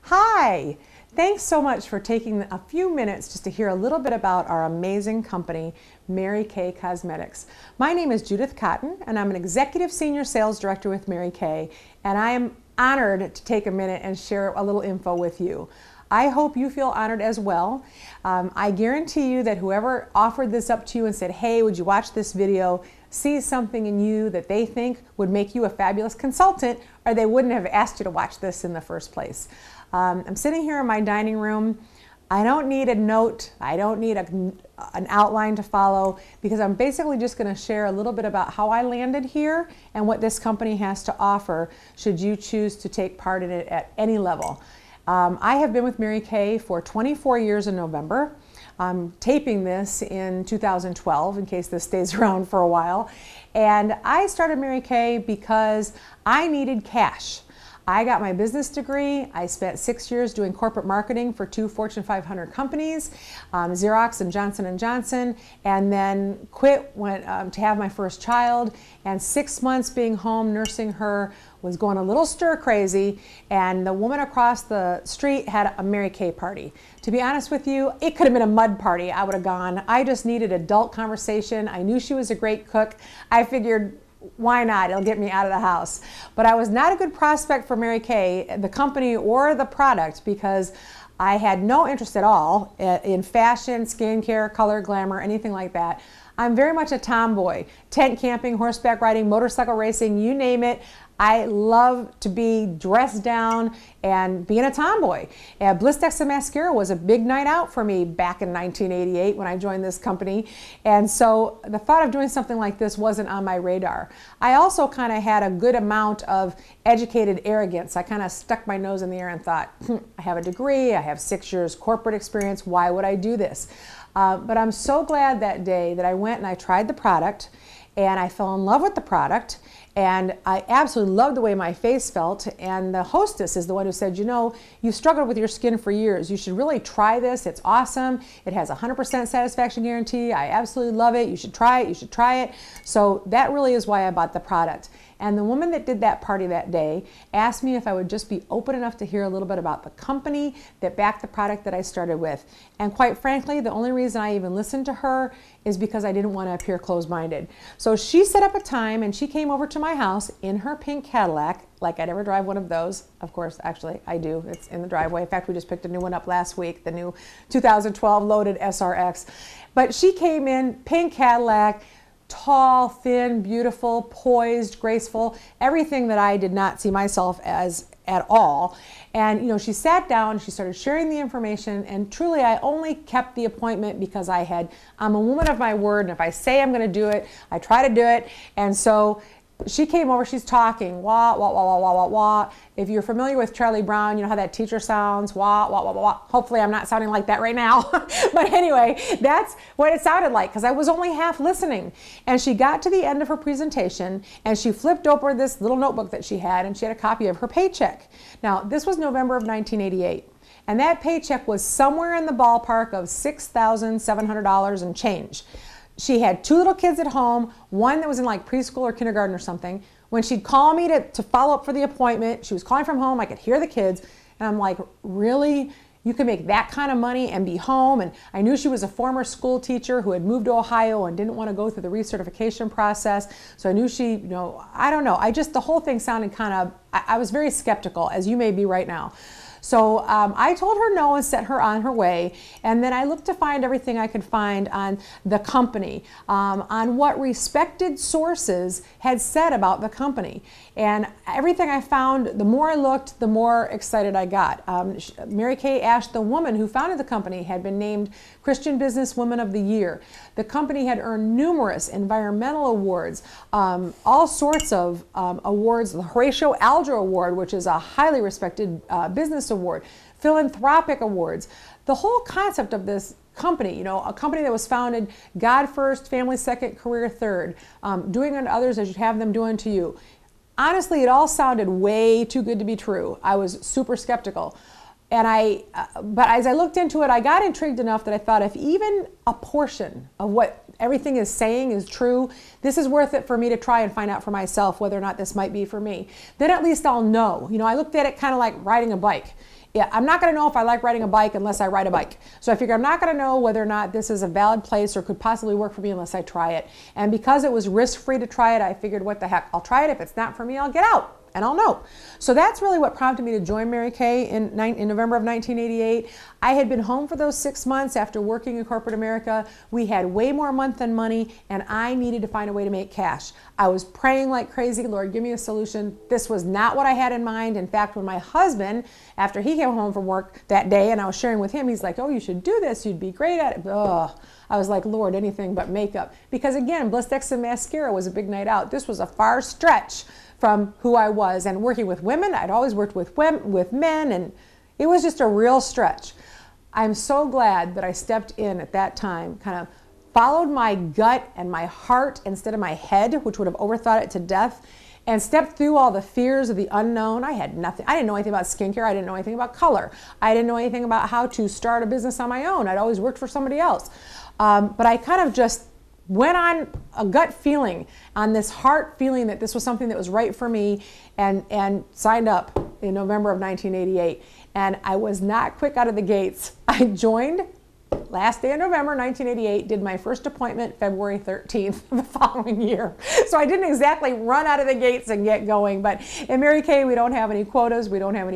Hi! Thanks so much for taking a few minutes just to hear a little bit about our amazing company, Mary Kay Cosmetics. My name is Judith Cotton, and I'm an Executive Senior Sales Director with Mary Kay, and I am honored to take a minute and share a little info with you. I hope you feel honored as well. I guarantee you that whoever offered this up to you and said, hey, would you watch this video, sees something in you that they think would make you a fabulous consultant, or they wouldn't have asked you to watch this in the first place. I'm sitting here in my dining room. I don't need a note. I don't need an outline to follow, because I'm basically just going to share a little bit about how I landed here and what this company has to offer should you choose to take part in it at any level. I have been with Mary Kay for 24 years in November. I'm taping this in 2012 in case this stays around for a while. And I started Mary Kay because I needed cash. I got my business degree. I spent 6 years doing corporate marketing for 2 Fortune 500 companies, Xerox and Johnson & Johnson, and then quit, went to have my first child, and 6 months being home nursing her was going a little stir crazy, and the woman across the street had a Mary Kay party. To be honest with you, it could have been a mud party. I would have gone. I just needed adult conversation. I knew she was a great cook. I figured, why not? It'll get me out of the house. But I was not a good prospect for Mary Kay, the company or the product, because I had no interest at all in fashion, skincare, color, glamour, anything like that. I'm very much a tomboy. Tent camping, horseback riding, motorcycle racing, you name it. I love to be dressed down and being a tomboy. Blistex and mascara was a big night out for me back in 1988 when I joined this company. And so the thought of doing something like this wasn't on my radar. I also kind of had a good amount of educated arrogance. I kind of stuck my nose in the air and thought, I have a degree, I have 6 years corporate experience, why would I do this? But I'm so glad that day that I went and I tried the product, and I fell in love with the product, and I absolutely loved the way my face felt. And the hostess is the one who said, you know, you've struggled with your skin for years. You should really try this. It's awesome. It has a 100% satisfaction guarantee. I absolutely love it. You should try it. You should try it. So that really is why I bought the product. And the woman that did that party that day asked me if I would just be open enough to hear a little bit about the company that backed the product that I started with. And quite frankly, the only reason I even listened to her is because I didn't want to appear closed-minded. So she set up a time and she came over to my house in her pink Cadillac, like I never drive one of those. Of course, actually, I do. It's in the driveway. In fact, we just picked a new one up last week, the new 2012 loaded SRX. But she came in, pink Cadillac, tall, thin, beautiful, poised, graceful, everything that I did not see myself as at all. And you know, she sat down, she started sharing the information, and truly I only kept the appointment because I'm a woman of my word, and if I say I'm going to do it, I try to do it. And so she came over, she's talking, wah, wah, wah, wah, wah, wah, wah. If you're familiar with Charlie Brown, you know how that teacher sounds, wah, wah, wah, wah, wah. Hopefully I'm not sounding like that right now. But anyway, that's what it sounded like, because I was only half listening. And she got to the end of her presentation, and she flipped open this little notebook that she had, and she had a copy of her paycheck. Now, this was November of 1988. And that paycheck was somewhere in the ballpark of $6,700 and change. She had 2 little kids at home, one that was in like preschool or kindergarten or something. When she'd call me to follow up for the appointment, she was calling from home, I could hear the kids, and I'm like, really? You can make that kind of money and be home? And I knew she was a former school teacher who had moved to Ohio and didn't want to go through the recertification process. So I knew she, you know, I don't know. The whole thing sounded kind of, I was very skeptical, as you may be right now. So I told her no and sent her on her way, and then I looked to find everything I could find on the company, on what respected sources had said about the company. And everything I found, the more I looked, the more excited I got. Mary Kay Ash, the woman who founded the company, had been named Christian Businesswoman of the Year. The company had earned numerous environmental awards, all sorts of awards, the Horatio Alger Award, which is a highly respected business award, philanthropic awards. The whole concept of this company, you know, a company that was founded God first, family second, career third, doing unto others as you'd have them do unto you. Honestly, it all sounded way too good to be true. I was super skeptical. But as I looked into it, I got intrigued enough that I thought if even a portion of what everything is saying is true, this is worth it for me to try and find out for myself whether or not this might be for me. Then at least I'll know. You know, I looked at it kind of like riding a bike. Yeah, I'm not going to know if I like riding a bike unless I ride a bike. So I figure I'm not going to know whether or not this is a valid place or could possibly work for me unless I try it. And because it was risk-free to try it, I figured, what the heck, I'll try it. If it's not for me, I'll get out. And I'll know. So that's really what prompted me to join Mary Kay in November of 1988. I had been home for those 6 months after working in corporate America. We had way more month-end money, and I needed to find a way to make cash. I was praying like crazy, Lord, give me a solution. This was not what I had in mind. In fact, when my husband, after he came home from work that day, and I was sharing with him, he's like, oh, you should do this. You'd be great at it. Ugh. I was like, Lord, anything but makeup. Because again, Bliss X and mascara was a big night out. This was a far stretch from who I was, and working with women. I'd always worked with men, and it was just a real stretch. I'm so glad that I stepped in at that time, kind of followed my gut and my heart instead of my head, which would have overthought it to death, and stepped through all the fears of the unknown. I had nothing. I didn't know anything about skincare. I didn't know anything about color. I didn't know anything about how to start a business on my own. I'd always worked for somebody else. But I kind of just went on a gut feeling, on this heart feeling that this was something that was right for me, and signed up in November of 1988. And I was not quick out of the gates. I joined last day of November 1988, did my first appointment February 13th the following year. So I didn't exactly run out of the gates and get going, but in Mary Kay we don't have any quotas, we don't have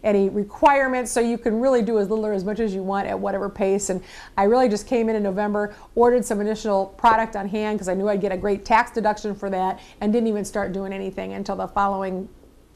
any requirements, so you can really do as little or as much as you want at whatever pace. And I really just came in November, ordered some initial product on hand because I knew I'd get a great tax deduction for that, and didn't even start doing anything until the following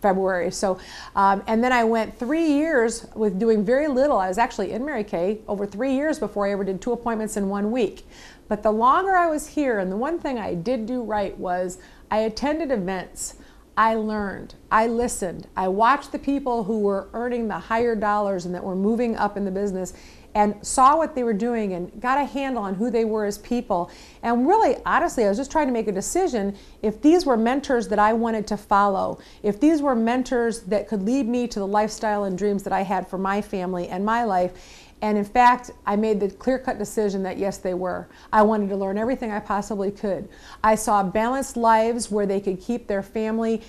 February. So, and then I went 3 years with doing very little. I was actually in Mary Kay over 3 years before I ever did 2 appointments in 1 week. But the longer I was here, and the one thing I did do right was I attended events. I learned, I listened, I watched the people who were earning the higher dollars and that were moving up in the business, and saw what they were doing and got a handle on who they were as people. And really, honestly, I was just trying to make a decision if these were mentors that I wanted to follow, if these were mentors that could lead me to the lifestyle and dreams that I had for my family and my life. And in fact, I made the clear-cut decision that yes, they were. I wanted to learn everything I possibly could. I saw balanced lives where they could keep their family,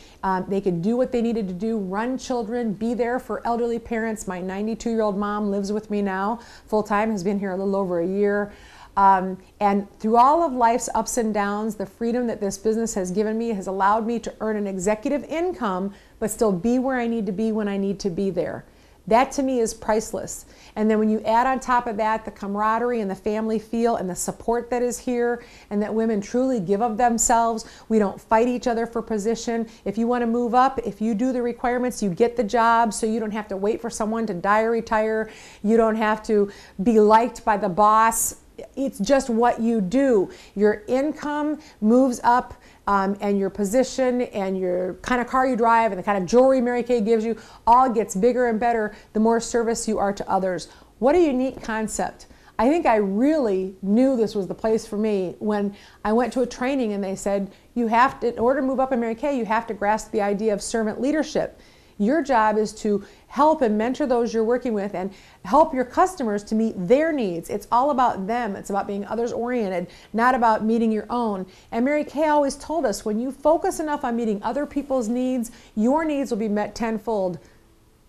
they could do what they needed to do, run children, be there for elderly parents. My 92-year-old mom lives with me now, full-time, has been here a little over a year. And through all of life's ups and downs, the freedom that this business has given me has allowed me to earn an executive income, but still be where I need to be when I need to be there. That to me is priceless. And then when you add on top of that the camaraderie and the family feel and the support that is here, and that women truly give of themselves, we don't fight each other for position. If you want to move up, if you do the requirements, you get the job, so you don't have to wait for someone to die or retire. You don't have to be liked by the boss. It's just what you do. Your income moves up, and your position and your kind of car you drive and the kind of jewelry Mary Kay gives you all gets bigger and better the more service you are to others. What a unique concept. I think I really knew this was the place for me when I went to a training and they said, you have to, in order to move up in Mary Kay, you have to grasp the idea of servant leadership. Your job is to help and mentor those you're working with and help your customers to meet their needs. It's all about them. It's about being others oriented, not about meeting your own. And Mary Kay always told us, when you focus enough on meeting other people's needs, your needs will be met tenfold.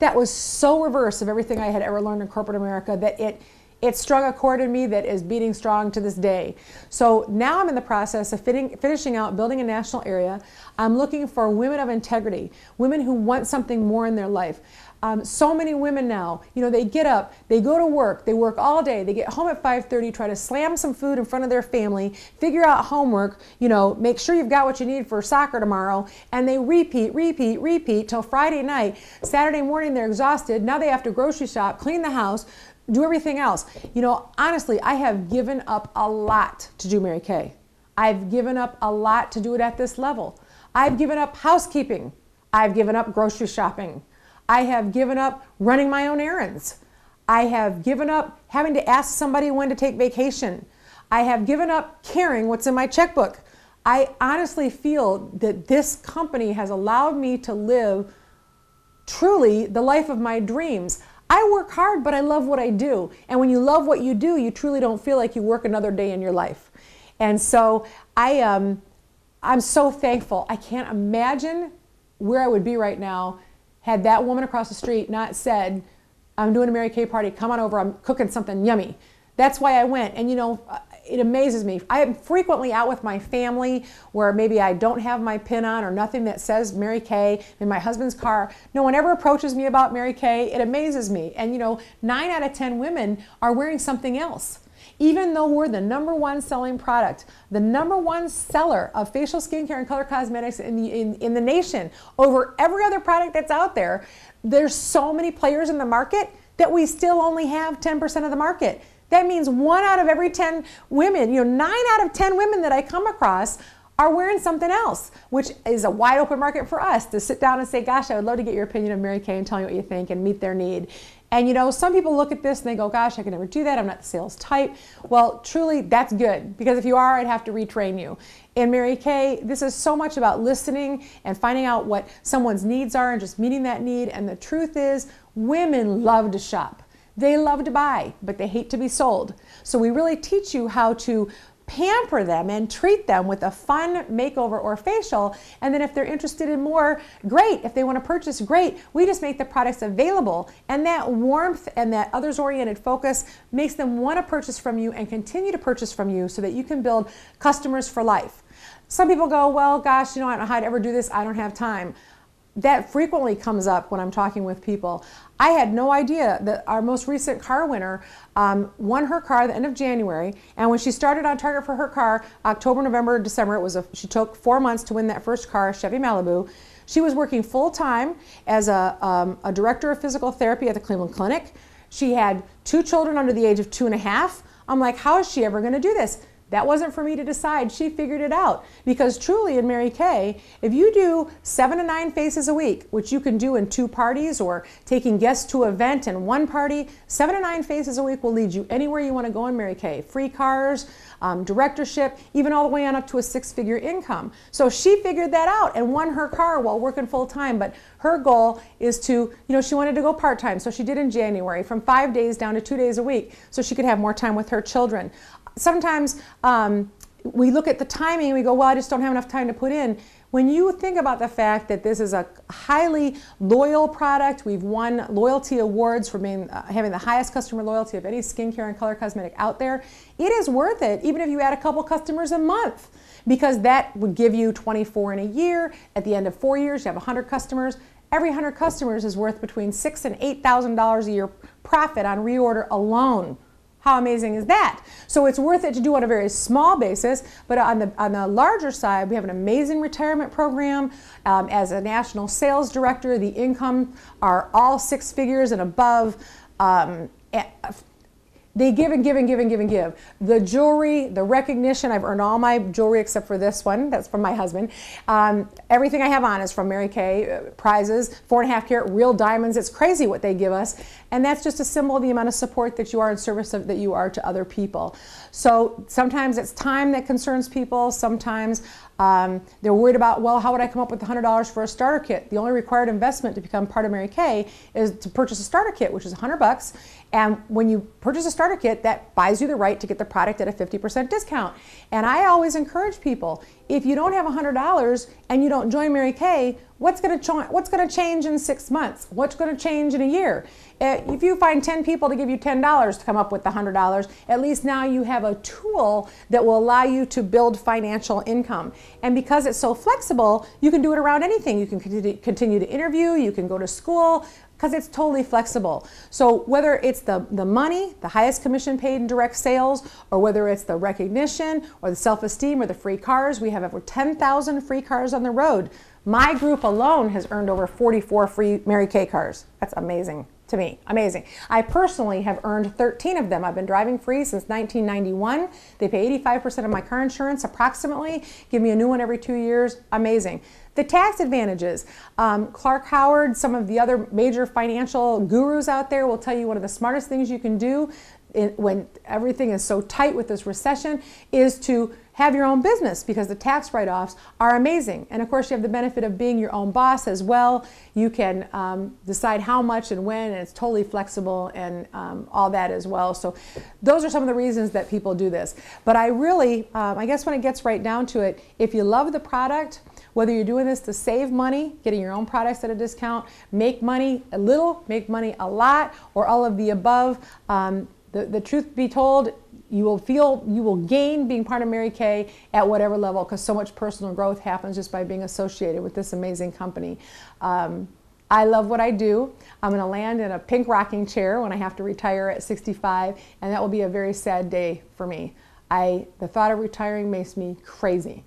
That was so reverse of everything I had ever learned in corporate America that it strung a chord in me that is beating strong to this day. So now I'm in the process of finishing out building a national area. I'm looking for women of integrity, women who want something more in their life. So many women now, you know, they get up, they go to work, they work all day, they get home at 5:30, try to slam some food in front of their family, figure out homework, you know, make sure you've got what you need for soccer tomorrow, and they repeat till Friday night. Saturday morning they're exhausted, now they have to grocery shop, clean the house, do everything else. You know, honestly, I have given up a lot to do Mary Kay. I've given up a lot to do it at this level. I've given up housekeeping. I've given up grocery shopping. I have given up running my own errands. I have given up having to ask somebody when to take vacation. I have given up caring what's in my checkbook. I honestly feel that this company has allowed me to live truly the life of my dreams. I work hard, but I love what I do. And when you love what you do, you truly don't feel like you work another day in your life. And so I'm so thankful. I can't imagine where I would be right now had that woman across the street not said, I'm doing a Mary Kay party, come on over, I'm cooking something yummy. That's why I went. And you know, it amazes me. I am frequently out with my family where maybe I don't have my pin on or nothing that says Mary Kay in my husband's car. No one ever approaches me about Mary Kay. It amazes me. And you know, 9 out of 10 women are wearing something else. Even though we're the #1 selling product, the #1 seller of facial skincare and color cosmetics in the nation over every other product that's out there, there's so many players in the market that we still only have 10% of the market. That means 1 out of every 10 women, you know, 9 out of 10 women that I come across are wearing something else, which is a wide open market for us to sit down and say, gosh, I would love to get your opinion of Mary Kay and tell me what you think and meet their need. And you know, some people look at this and they go, gosh, I can never do that. I'm not the sales type. Well, truly, that's good, because if you are, I'd have to retrain you. In Mary Kay, this is so much about listening and finding out what someone's needs are and just meeting that need. And the truth is, women love to shop. They love to buy, but they hate to be sold. So we really teach you how to pamper them and treat them with a fun makeover or facial. And then if they're interested in more, great. If they want to purchase, great. We just make the products available. And that warmth and that others-oriented focus makes them want to purchase from you and continue to purchase from you so that you can build customers for life. Some people go, well, gosh, you know, I don't know how to ever do this. I don't have time. That frequently comes up when I'm talking with people. I had no idea that our most recent car winner won her car at the end of January, and when she started on target for her car, October, November, December, she took 4 months to win that first car, Chevy Malibu. She was working full-time as a director of physical therapy at the Cleveland Clinic. She had 2 children under the age of 2.5. I'm like, how is she ever going to do this? That wasn't for me to decide. She figured it out. Because truly in Mary Kay, if you do 7 to 9 faces a week, which you can do in 2 parties or taking guests to an event in 1 party, 7 to 9 faces a week will lead you anywhere you want to go in Mary Kay. Free cars, directorship, even all the way on up to a 6-figure income. So she figured that out and won her car while working full time. But her goal is to, you know, she wanted to go part-time. So she did in January from 5 days down to 2 days a week so she could have more time with her children. Sometimes we look at the timing and we go, well, I just don't have enough time to put in. When you think about the fact that this is a highly loyal product, we've won loyalty awards for being, having the highest customer loyalty of any skincare and color cosmetic out there, it is worth it, even if you add a couple customers a month, because that would give you 24 in a year. At the end of 4 years, you have 100 customers. Every 100 customers is worth between $6,000 and $8,000 a year profit on reorder alone. How amazing is that? So it's worth it to do on a very small basis, but on the larger side, we have an amazing retirement program. As a national sales director, the income are all 6 figures and above. They give and give and give and give and give. The jewelry, the recognition, I've earned all my jewelry except for this one. That's from my husband. Everything I have on is from Mary Kay prizes, 4.5 carat real diamonds. It's crazy what they give us. And that's just a symbol of the amount of support that you are in service of, that you are to other people. So sometimes it's time that concerns people. Sometimes they're worried about, well, how would I come up with $100 for a starter kit? The only required investment to become part of Mary Kay is to purchase a starter kit, which is $100. And when you purchase a starter kit, that buys you the right to get the product at a 50% discount. And I always encourage people, if you don't have $100 and you don't join Mary Kay, what's going to change in 6 months? What's going to change in a year? If you find 10 people to give you $10 to come up with the $100, at least now you have a tool that will allow you to build financial income. And because it's so flexible, you can do it around anything. You can continue to interview, you can go to school, because it's totally flexible. So whether it's the money, the highest commission paid in direct sales, or whether it's the recognition or the self-esteem or the free cars, we have over 10,000 free cars on the road. My group alone has earned over 44 free Mary Kay cars. That's amazing to me, amazing. I personally have earned 13 of them. I've been driving free since 1991. They pay 85% of my car insurance approximately, give me a new one every 2 years, amazing. The tax advantages. Clark Howard, some of the other major financial gurus out there will tell you one of the smartest things you can do when everything is so tight with this recession, is to have your own business, because the tax write-offs are amazing. And of course, you have the benefit of being your own boss as well. You can decide how much and when, and it's totally flexible, and all that as well. So those are some of the reasons that people do this. But I really, I guess when it gets right down to it, if you love the product, whether you're doing this to save money, getting your own products at a discount, make money a little, make money a lot, or all of the above, the truth be told, you will gain being part of Mary Kay at whatever level, because so much personal growth happens just by being associated with this amazing company. I love what I do. I'm going to land in a pink rocking chair when I have to retire at 65, and that will be a very sad day for me. The thought of retiring makes me crazy.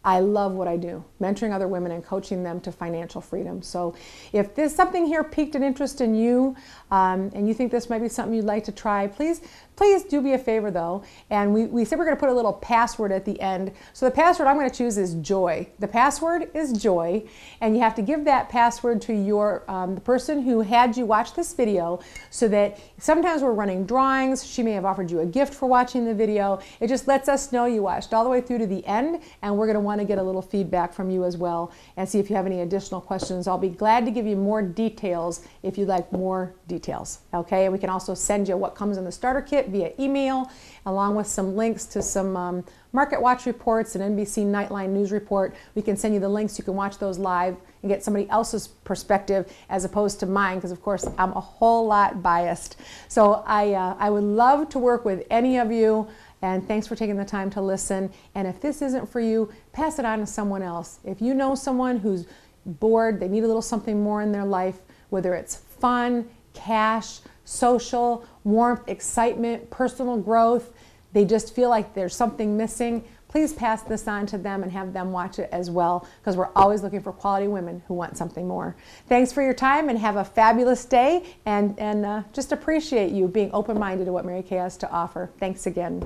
I love what I do, mentoring other women and coaching them to financial freedom. So if there's something here piqued an interest in you, and you think this might be something you'd like to try, please do me a favor though. And we said we're going to put a little password at the end. So the password I'm going to choose is joy. The password is joy, and you have to give that password to the person who had you watch this video, so that sometimes we're running drawings. She may have offered you a gift for watching the video. It just lets us know you watched all the way through to the end, and we're going to want to get a little feedback from you as well and see if you have any additional questions. I'll be glad to give you more details if you'd like more details. Okay, and we can also send you what comes in the starter kit via email, along with some links to some Market Watch reports and NBC Nightline News report. We can send you the links. You can watch those live and get somebody else's perspective as opposed to mine, because of course I'm a whole lot biased. So I would love to work with any of you, and thanks for taking the time to listen. And if this isn't for you, pass it on to someone else. If you know someone who's bored, they need a little something more in their life, whether it's fun, cash, social, warmth, excitement, personal growth, they just feel like there's something missing, please pass this on to them and have them watch it as well, because we're always looking for quality women who want something more. Thanks for your time, and have a fabulous day, and just appreciate you being open-minded to what Mary Kay has to offer. Thanks again.